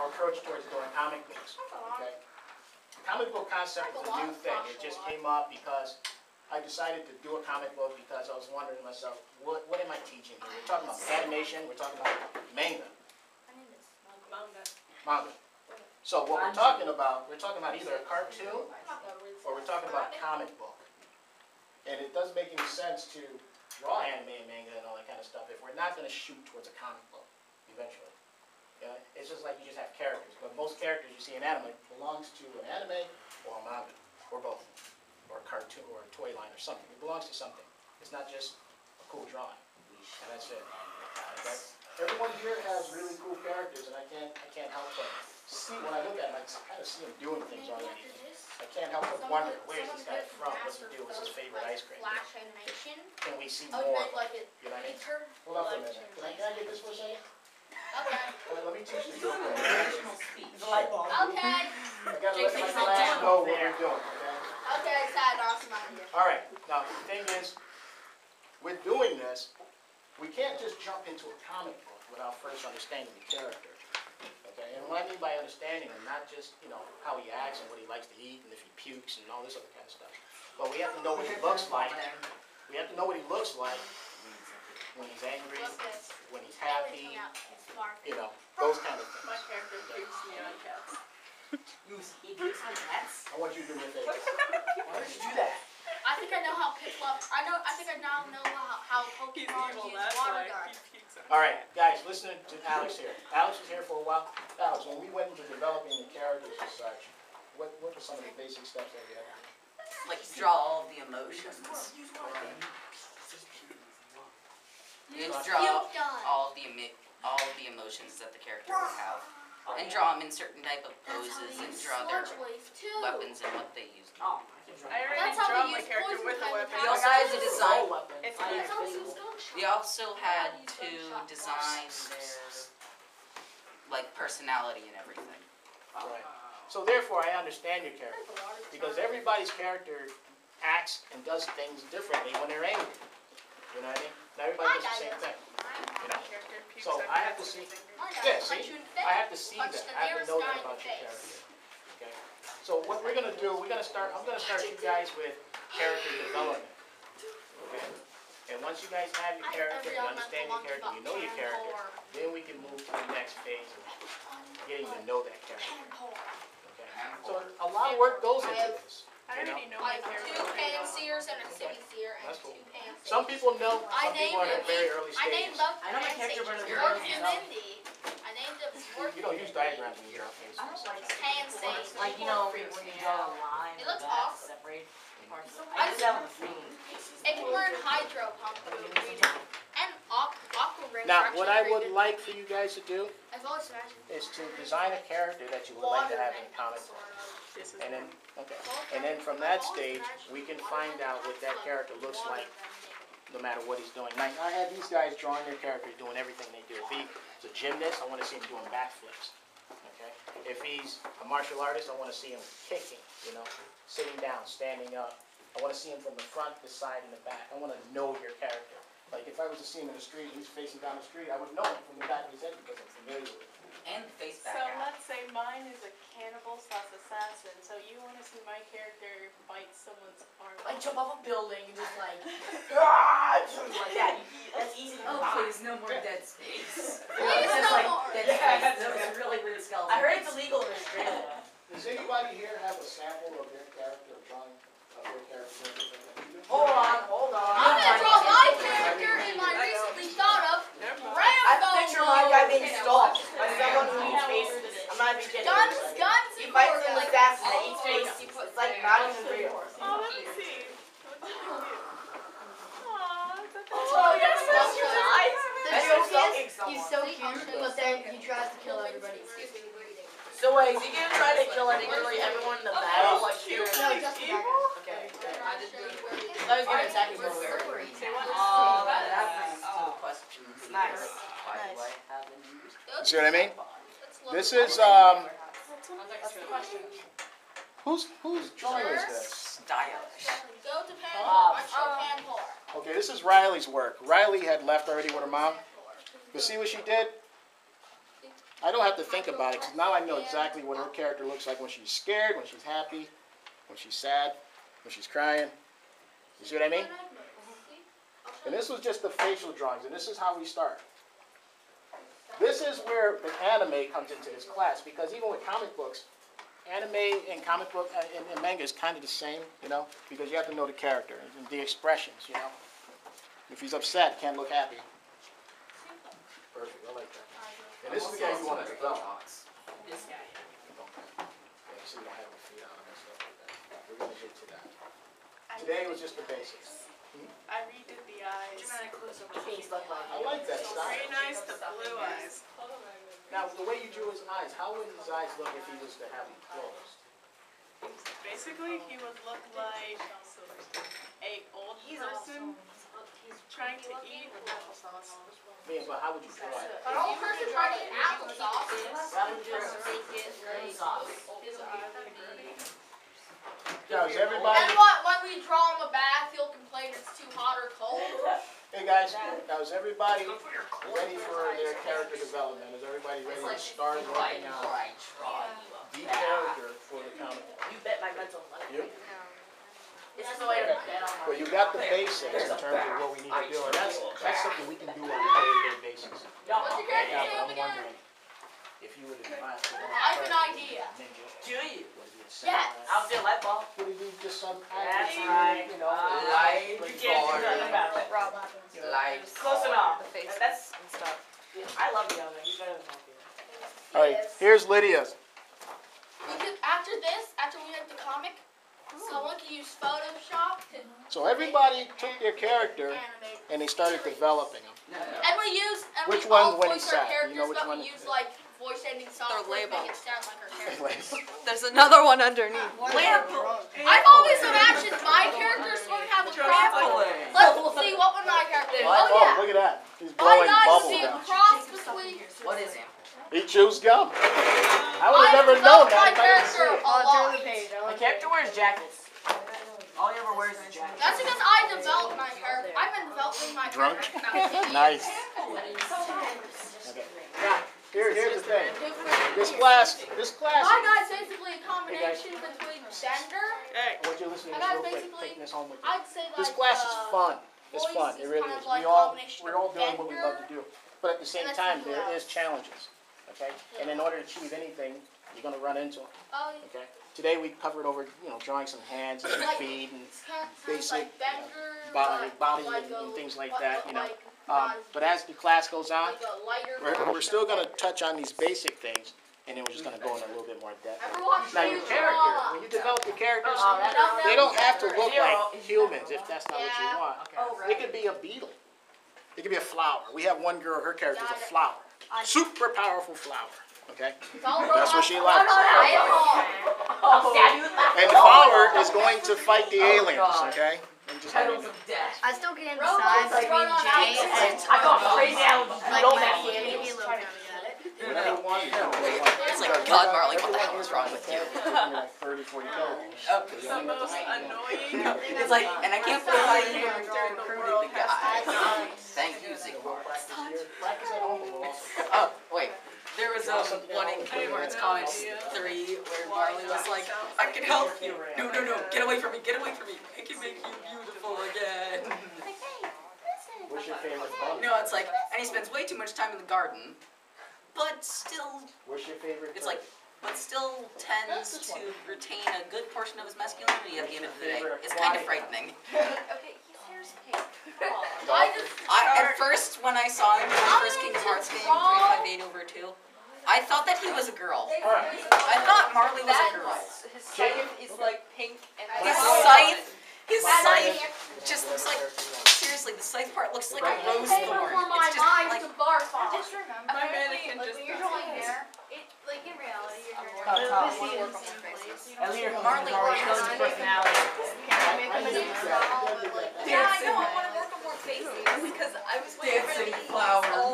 approach towards doing comic books. Okay? The comic book concept is a new thing. It just came up because I decided to do a comic book because I was wondering to myself, what am I teaching here? We're talking about animation, we're talking about manga. Manga. So what we're talking about either a cartoon or we're talking about a comic book. And it doesn't make any sense to draw anime and manga and all that kind of stuff if we're not going to shoot towards a comic book eventually. Yeah, it's just like you just have characters, but most characters you see in anime belongs to an anime or a manga, or both, or a cartoon, or a toy line, or something. It belongs to something. It's not just a cool drawing, and that's it. Okay? Everyone here has really cool characters, and I can't help but see when I look at them. I kind of see them doing things already. I can't help but wonder, where's this guy from? What's he do? What's his favorite ice cream? Flash animation. Can we see more? You know what I mean? Hold on for a minute. Can I get this for a second? Okay. Let me teach you real quick. The light bulb. Okay. I gotta let my class know what we're doing, okay? Okay, sad, awesome idea. Alright, now the thing is, with doing this, we can't just jump into a comic book without first understanding the character. Okay, and what I mean by understanding him, not just, how he acts and what he likes to eat and if he pukes and all this other kind of stuff. But we have to know what he looks like. We have to know what he looks like when he's angry, when he's happy, those kind of things. My character pukes me on cats. He pukes on cats? I want you to do me a favor. Why would you do that? I think I know how Piplup. I think I now know how Pokemon use water guard. Alright, guys, listen to Alex here. Alex was here for a while. Alex, when we went into developing the characters and such, what were some of the basic steps that we had to do? Like draw all of the emotions. You draw all of the emotions that the character would have, and draw them in certain type of poses, and draw their weapons and what they use. I already draw my character with a weapon. We also had to design. It's We also had to design their personality and everything. Right. So therefore, I understand your character, because everybody's character acts and does things differently when they're angry. You know what I mean? Not everybody does the same thing. So I have to see. Yeah, see? I have to see that. I have to know that about your character. Okay. So what we're gonna do? I'm gonna start you guys with character development. Okay. And once you guys have your character, you understand your character, you know your character, then we can move to the next phase of getting to know that character. Okay. So a lot of work goes into this. I already know my Like character. 2 pan-seers and a city seer and That's cool. 2 pan-seers. Some people know. Some people are at very early I named stages. them I know my character better than Orc yours. and Mindy. I named them Orc You don't use diagrams when you draw things. I don't like Pan-Sage. like when you draw a line. It looks that awesome. Separate parts. I did that with the screen. It can learn Hydro Pump and Aqua Ring. Now, what I would like for you guys to do I've always imagined is to design a character that you would like to have in a comic book. And then, and then from that stage, we can find out what that character looks like, no matter what he's doing. Like, I have these guys drawing their characters, doing everything they do. If he's a gymnast, I want to see him doing backflips. Okay? If he's a martial artist, I want to see him kicking, sitting down, standing up. I want to see him from the front, the side, and the back. I want to know your character. Like, if I was to see him in the street, he's facing down the street, I would know him from the back of his head because I'm familiar with him. And the face So background. let's say mine is a cannibal/assassin. So you want to see my character bite someone's arm? Like jump off a building and just like like that. That's easy to Oh, buy. please, no more Dead Space. Please It's just no like more. Dead Space. That was a really weird skeleton. I heard it's illegal in Australia. Does anybody here have a sample of their character, or drawing of their character? Hold on. I'm gonna draw my character in my recently thought of Rambo. I picture my guy being stalked by someone who eats faces. I'm not even kidding. Guns, He and fights an like assassin that eats faces. It's like not even real. Oh, let me see. Oh, yes, that's your eyes. The He's joke stalking He's someone. so cute, but then he tries to kill everybody. Excuse me, breathing. So wait, is he gonna try to kill literally everyone in the battle? Like, No, just the guy. okay. I just do it. I was gonna attack you over. Oh, that brings to a question. Nice. Why do I have a new? See what I mean? Let's look. This is, That's the question. whose drawing is this? Stylish. Go to Panhor. Panhor. Okay, this is Riley's work. Riley had left already with her mom. But see what she did? I don't have to think about it, because now I know exactly what her character looks like when she's scared, when she's happy, when she's sad, when she's crying. You see what I mean? And this was just the facial drawings, and this is how we start. This is where the anime comes into this class, because even with comic books, anime and comic book and manga is kind of the same, you know, because you have to know the character and the expressions, you know. If he's upset, can't look happy. Perfect, I like that. And this is the guy you want to develop. This guy. Yeah, so you don't have your feet out and stuff like that. We're going to get to that. Today was just the basics. I redid the eyes. Face look like. I like that style. Very nice, the blue eyes. Now, the way you drew his eyes, how would his eyes look if he was to have them closed? Basically, he would look like a old person trying to eat applesauce. Yeah, but how would you draw it? An old person trying to eat applesauce. That would just make it really soft. His eyes would be. Now, is And everybody... when we draw him a bath, he'll complain it's too hot or cold. Hey guys, now is everybody ready for their character development? Is everybody ready to start working out the character for the comic book? You bet my mental. You? It's just a way to bet on Well, you got the basics in terms of what we need to do, and that's something we can do on a day-to-day basis. What's your character Yeah, but name I'm again? wondering if you would advise me. I have an idea. Ninja. Do you? Would it be a Yes. samurai? I'll feel light bulb. Would it be just some That's action, right. you know? Light You can't do nothing about it. Life. Close enough. That's stuff. I love you, Alvin. You better than me. All right, here's Lydia's. After this, after we make the comic, someone can use Photoshop to So everybody took their character animate. and they started developing them. And we use, and Which we one all when voice he's our sad? characters, You know which but one? we use like voice ending software to labeled. make it sound like our character. There's another one underneath. I've always imagined my characters would have a cross. Let's see what would my character do. Oh, Oh look at that. He's yeah. My blowing guys bubble see a gum. cross between. What is it? He chews gum. I would have I never known developed my that if I didn't see character it. a lot. My character wears jackets. All he ever wears is jackets. That's because I developed my character. I've been developing my Drunk? character. Nice. Okay. Now, here's the thing. This class, My guy's basically a combination between Bender. Hey. I want you to listen to And this I real quick, basically- taking this home with you. I'd say like This class is fun. It's voice fun, it is really kind is. of like We're combination all of doing what we love to Bender. do. But at the same And time, something there else. is challenges, okay? And in order to achieve anything, you're gonna run into them, Oh, okay? Today we covered over, drawing some hands and some Like- feet and it's kind of Basic, like Bender, body like and a- things like what- that, what, you know. like, But as the class goes on, like a lighter we're version still of gonna it. touch on these basic things, and then we're just gonna go in a little bit more depth. Ever watch Now your character, when you develop your characters, Oh, they don't have to look Zero. like humans if that's not what you Yeah. want. Oh, It could be a beetle. It could be a flower. We have one girl, her character is a flower. Super powerful flower, okay? That's what she likes. Oh, stab you with that. And the flower is going to fight the aliens, okay? I'm just Petals letting of death. I still can't Robots decide run between on Jay accident. and I got crazy allergies. like No my man. baby little brother. whatever one you do. It's like, God, Marley, what the hell is wrong with you? Like 30, 40 characters. Oh, The most annoying it's like, and I can't believe I even character in the recruited world the has guy. Thank you, Zigbar. Practice at home, we'll also Oh, wait. There was one in Kingdom Hearts Comics 3 where Marley was like, I can help you. No, get away from me, get away from me. I can make you beautiful again. What's your favorite bug? No, it's like, and he spends way too much time in the garden, but still, What's your favorite it's like, but still tends to retain a good portion of his masculinity at the end of the day. It's kind of frightening. Okay, his hair's pink. At first, when I saw him in the first Kingdom Hearts game, 358/2, I thought that he was a girl. Alright, I thought Marley was a girl. His Chicken? scythe is like pink and His scythe just looks like, seriously, the scythe part looks like a rose thorn. For my It's just mind like, to barf on. Just remember, My mannequin like just when you're does drawing this. hair, it like in reality you're Tough. busy in the same place. At least your Marley already has shows to his personality. Yeah, I know. I want to work on more faces because I was waiting for dancing these flowers. all